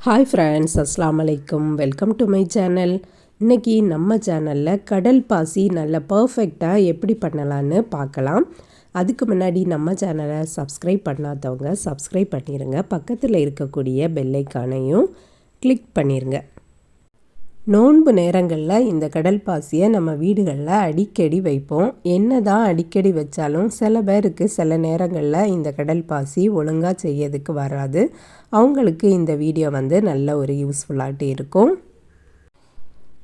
Hi friends, அஸ்ஸலாமு அலைக்கும். Welcome to my channel. இன்றைக்கி நம்ம சேனலில் கடல் பாசி நல்ல பர்ஃபெக்டாக எப்படி பண்ணலான்னு பார்க்கலாம். அதுக்கு முன்னாடி நம்ம சேனலை சப்ஸ்கிரைப் பண்ணாதவங்க சப்ஸ்கிரைப் பண்ணிடுங்க. பக்கத்தில் இருக்கக்கூடிய பெல் ஐக்கானையும் கிளிக் பண்ணிடுங்க. நோன்பு நேரங்களில் இந்த கடல் பாசியை நம்ம வீடுகளில் அடிக்கடி வைப்போம். என்ன தான் அடிக்கடி வச்சாலும் சில பேருக்கு சில நேரங்களில் இந்த கடல் பாசி ஒழுங்காக செய்யறதுக்கு வராது. அவங்களுக்கு இந்த வீடியோ நல்ல ஒரு யூஸ்ஃபுல்லாகிட்டு இருக்கும்.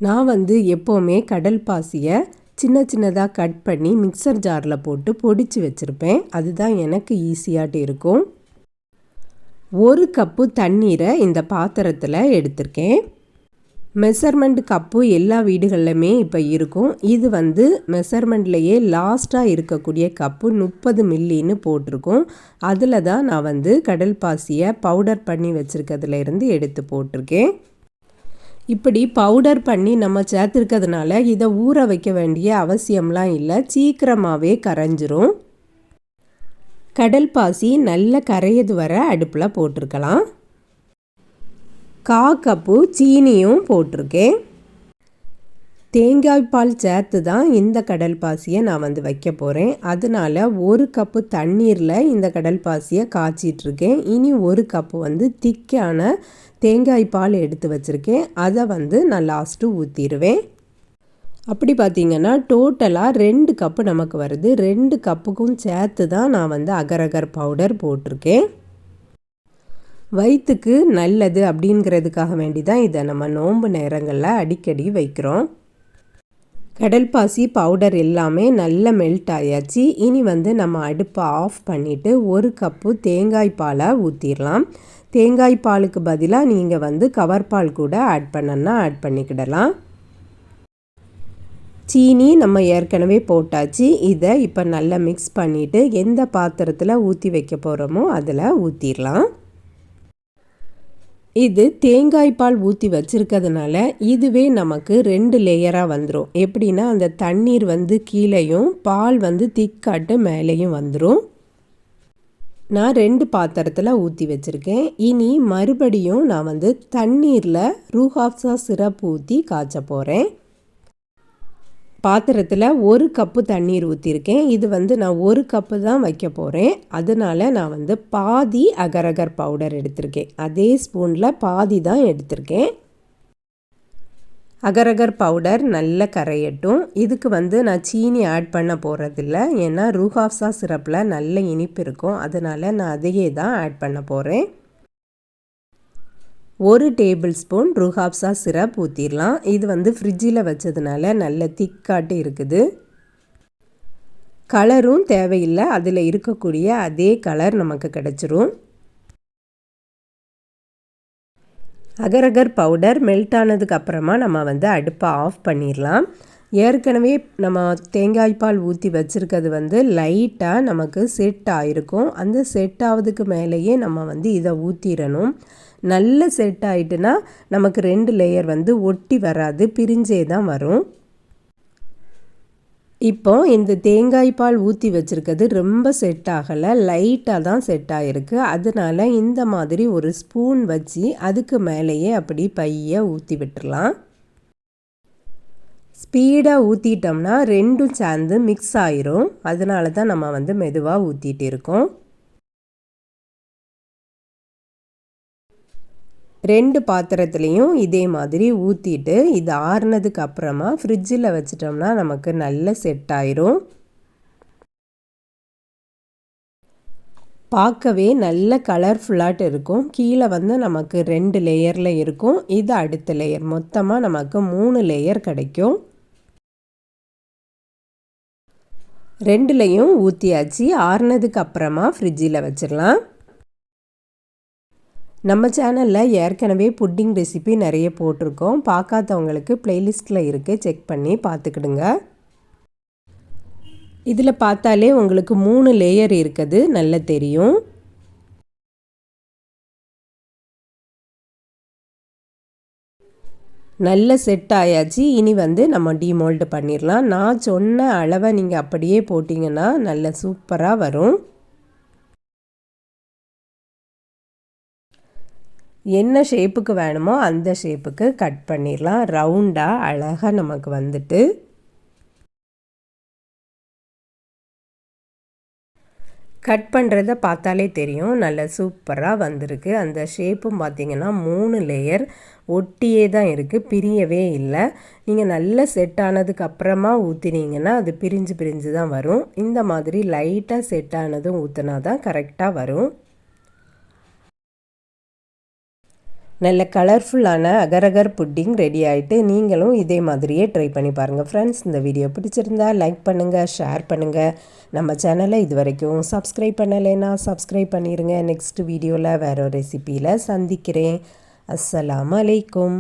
நான் எப்போவுமே கடல் பாசியை சின்ன சின்னதாக கட் பண்ணி மிக்சர் ஜாரில் போட்டு பொடிச்சு வச்சுருப்பேன். அதுதான் எனக்கு ஈஸியாகிட்டு இருக்கும். 1 கப்பு தண்ணீரை இந்த பாத்திரத்தில் எடுத்திருக்கேன். மெஷர்மெண்ட் கப்பு எல்லா வீடுகள்லையுமே இப்போ இருக்கும். இது மெஷர்மெண்ட்லேயே லாஸ்ட்டாக இருக்கக்கூடிய கப்பு 30 மில்லின்னு போட்டிருக்கோம். அதில் தான் நான் கடல் பாசியை பவுடர் பண்ணி வச்சுருக்கிறதுலேருந்து எடுத்து போட்டிருக்கேன். இப்படி பவுடர் பண்ணி நம்ம சேர்த்துருக்கிறதுனால இதை ஊற வைக்க வேண்டிய அவசியம்லாம் இல்லை, சீக்கிரமாகவே கரைஞ்சிரும். கடல் பாசி நல்ல கரையது வர அடுப்பில் போட்டிருக்கலாம். 1/4 கப்பு சீனியும் போட்டிருக்கேன். தேங்காய் பால் சேர்த்து தான் இந்த கடல் பாசியை நான் வைக்க போகிறேன். அதனால் 1 கப்பு தண்ணீரில் இந்த கடல் பாசியை காய்ச்சிட்ருக்கேன். இனி 1 கப்பு திக்கான தேங்காய் பால் எடுத்து வச்சுருக்கேன். அதை நான் லாஸ்ட்டு ஊற்றிடுவேன். அப்படி பார்த்திங்கன்னா டோட்டலாக 2 கப்பு நமக்கு வருது. 2 கப்புக்கும் சேர்த்து தான் நான் அகரகர் பவுடர் போட்டிருக்கேன். வயிற்றுக்கு நல்லது அப்படிங்கிறதுக்காக வேண்டி தான் இதை நம்ம நோன்பு நேரங்களில் அடிக்கடி வைக்கிறோம். கடல் பாசி பவுடர் எல்லாமே நல்லா மெல்ட் ஆயாச்சு. இனி நம்ம அடுப்பை ஆஃப் பண்ணிவிட்டு 1 கப்பு தேங்காய் பாலை ஊற்றிடலாம். தேங்காய் பாலுக்கு பதிலாக நீங்கள் கவர் பால் கூட ஆட் பண்ணணுன்னா ஆட் பண்ணிக்கிடலாம். சீனி நம்ம ஏற்கனவே போட்டாச்சு. இதை இப்போ நல்லா மிக்ஸ் பண்ணிவிட்டு எந்த பாத்திரத்தில் ஊற்றி வைக்க போகிறோமோ அதில் ஊற்றிடலாம். இது தேங்காய் பால் ஊற்றி வச்சுருக்கிறதுனால இதுவே நமக்கு 2 லேயராக வந்துடும். எப்படின்னா அந்த தண்ணீர் கீழேயும் பால் திக்காட்டு மேலேயும் வந்துடும். நான் 2 பாத்திரத்தில் ஊற்றி வச்சுருக்கேன். இனி மறுபடியும் நான் தண்ணீரில் ரூஹ் ஆஃப்ஸா சிரப் ஊற்றி காய்ச்ச போகிறேன். பாத்திரத்தில் 1 கப்பு தண்ணீர் ஊற்றிருக்கேன். இது நான் 1 கப்பு தான் வைக்க போகிறேன். அதனால் நான் பாதி அகரகர் பவுடர் எடுத்திருக்கேன். அதே ஸ்பூனில் பாதி தான் எடுத்திருக்கேன். அகரகர் பவுடர் நல்ல கரையட்டும். இதுக்கு நான் சீனி ஆட் பண்ண போகிறதில்ல. ஏன்னா ரூஹ் ஆஃப்ஸா சிரப்பில் நல்ல இனிப்பு இருக்கும். அதனால் நான் அதையே தான் ஆட் பண்ண போகிறேன். 1 டேபிள் ஸ்பூன் ரூஹ் ஆஃப்ஸா சிரப் ஊற்றிடலாம். இது ஃப்ரிட்ஜில் வச்சதுனால நல்ல திக்காட்டு இருக்குது. கலரும் தேவையில்லை, அதில் இருக்கக்கூடிய அதே கலர் நமக்கு கிடச்சிரும். அகரகர் பவுடர் மெல்ட் ஆனதுக்கு அப்புறமா நம்ம அடுப்பை ஆஃப் பண்ணிடலாம். ஏற்கனவே நம்ம தேங்காய் பால் ஊற்றி வச்சுருக்கிறது லைட்டாக நமக்கு செட் ஆகிருக்கும். அந்த செட் ஆகுதுக்கு மேலேயே நம்ம இதை ஊற்றிடணும். நல்ல செட் ஆகிட்டுனா நமக்கு 2 லேயர் ஒட்டி வராது, பிரிஞ்சே தான் வரும். இப்போ இந்த தேங்காய் பால் ஊற்றி வச்சுருக்கிறது ரொம்ப செட் ஆகலை, லைட்டாக தான் செட் ஆகிருக்கு. அதனால் இந்த மாதிரி ஒரு ஸ்பூன் வச்சு அதுக்கு மேலேயே அப்படி பையை ஊற்றி விட்டுடலாம். ஸ்பீடாக ஊற்றிட்டோம்னா 2ம் சேர்ந்து மிக்ஸ் ஆயிரும். அதனால தான் நம்ம மெதுவாக ஊற்றிட்டு இருக்கோம். 2 பாத்திரத்துலேயும் இதே மாதிரி ஊற்றிட்டு இது ஆறுனதுக்கு அப்புறமா ஃப்ரிட்ஜில் வச்சிட்டோம்னா நமக்கு நல்ல செட் ஆயிரும். பார்க்கவே நல்ல கலர்ஃபுல்லாட்டு இருக்கும். கீழே நமக்கு 2 லேயரில் இருக்கும். இது அடுத்த லேயர். மொத்தமாக நமக்கு 3 லேயர் கிடைக்கும். 2லையும் ஊற்றியாச்சு. ஆறுனதுக்கு அப்புறமா ஃப்ரிட்ஜில் வச்சிடலாம். நம்ம சேனலில் ஏற்கனவே புட்டிங் ரெசிபி நிறைய போட்டிருக்கோம். பார்க்காதவங்களுக்கு ப்ளேலிஸ்ட்டில் இருக்குது, செக் பண்ணி பார்த்துக்கிடுங்க. இதில் பார்த்தாலே உங்களுக்கு 3 லேயர் இருக்குது நல்லா தெரியும். நல்ல செட் ஆயாச்சு. இனி நம்ம டீமோல்டு பண்ணிடலாம். நான் சொன்ன அளவை நீங்கள் அப்படியே போட்டிங்கன்னா நல்ல சூப்பராக வரும். என்ன ஷேப்புக்கு வேணுமோ அந்த ஷேப்புக்கு கட் பண்ணிடலாம். ரவுண்டாக அழகாக நமக்கு வந்துட்டு கட் பண்ணுறத பார்த்தாலே தெரியும், நல்ல சூப்பராக வந்திருக்கு. அந்த ஷேப்பும் பார்த்திங்கன்னா 3 லேயர் ஒட்டியே தான் இருக்குது, பிரியவே இல்லை. நீங்கள் நல்லா செட் ஆனதுக்கு அப்புறமா ஊற்றினீங்கன்னா அது பிரிஞ்சு பிரிஞ்சு தான் வரும். இந்த மாதிரி லைட்டாக செட் ஆனதும் ஊற்றினா தான் கரெக்டாக வரும். நல்ல கலர்ஃபுல்லான அகரகர் புட்டிங் ரெடி ஆகிட்டு, நீங்களும் இதே மாதிரியே ட்ரை பண்ணி பாருங்கள் ஃப்ரெண்ட்ஸ். இந்த வீடியோ பிடிச்சிருந்தா லைக் பண்ணுங்கள், ஷேர் பண்ணுங்கள். நம்ம சேனலை இது வரைக்கும் சப்ஸ்கிரைப் பண்ணலைன்னா சப்ஸ்கிரைப் பண்ணிடுங்க. நெக்ஸ்ட் வீடியோவில் வேறு ஒரு ரெசிப்பியில் சந்திக்கிறேன். அஸ்ஸலாமு அலைக்கும்.